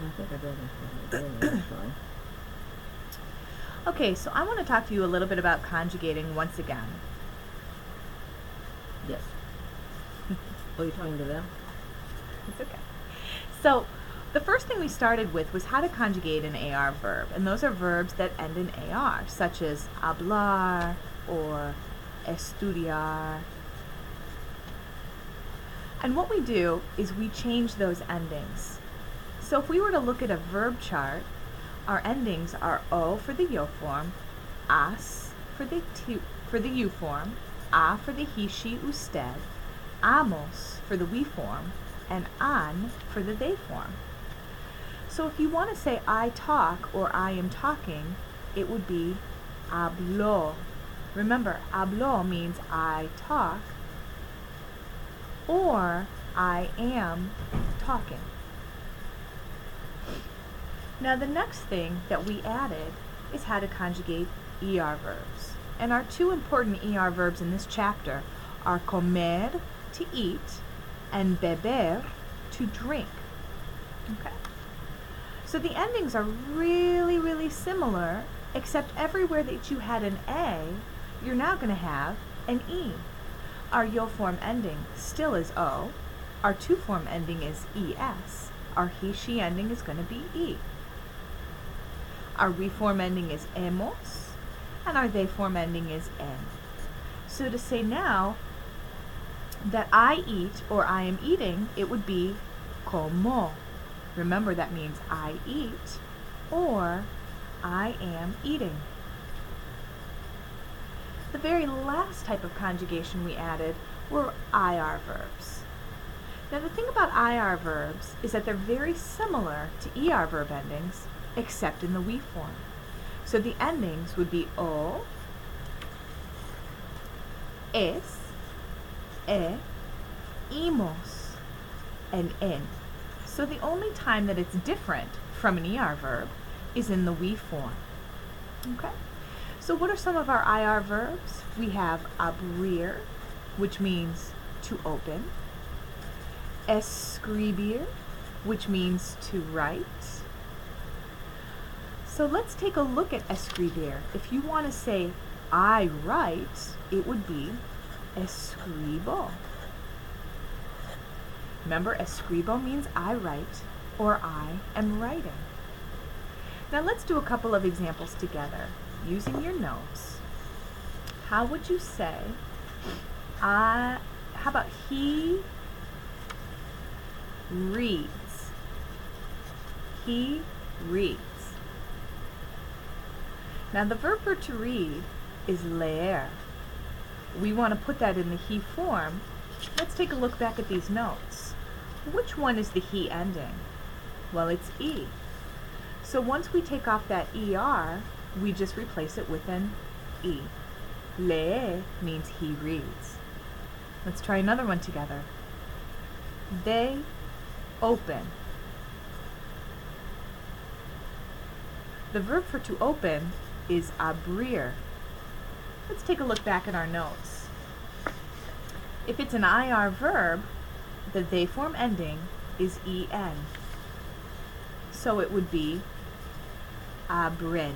I think I did. That's fine. Okay, so I want to talk to you a little bit about conjugating once again. Yes. Oh, you're talking to them? It's okay. So, the first thing we started with was how to conjugate an AR verb, and those are verbs that end in AR, such as hablar or estudiar. And what we do is we change those endings. So if we were to look at a verb chart, our endings are O for the yo form, as for the you form, a for the he, she, usted, amos for the we form, and an for the they form. So if you want to say I talk or I am talking, it would be hablo. Remember, hablo means I talk or I am talking. Now the next thing that we added is how to conjugate IR verbs. And our two important IR verbs in this chapter are comer, to eat, and beber, to drink. Okay? So the endings are really, really similar, except everywhere that you had an A, you're now going to have an E. Our yo form ending still is O. Our to form ending is ES. Our he, she ending is going to be E. Our we form ending is hemos, and our they form ending is en. So to say now that I eat or I am eating, it would be como. Remember, that means I eat or I am eating. The very last type of conjugation we added were IR verbs. Now the thing about IR verbs is that they're very similar to ER verb endings, except in the we form. So the endings would be o, es, e, imos, and en. So the only time that it's different from an ER verb is in the we form. Okay? So what are some of our IR verbs? We have abrir, which means to open, escribir, which means to write. So let's take a look at escribir. If you want to say I write, it would be escribo. Remember, escribo means I write or I am writing. Now let's do a couple of examples together using your notes. How would you say, how about he reads? He reads. Now the verb for to read is leer. We want to put that in the he form. Let's take a look back at these notes. Which one is the he ending? Well, it's E. So once we take off that ER, we just replace it with an E. Lee means he reads. Let's try another one together. They open. The verb for to open is abrir. Let's take a look back at our notes. If it's an IR verb, the they form ending is EN. So it would be abren.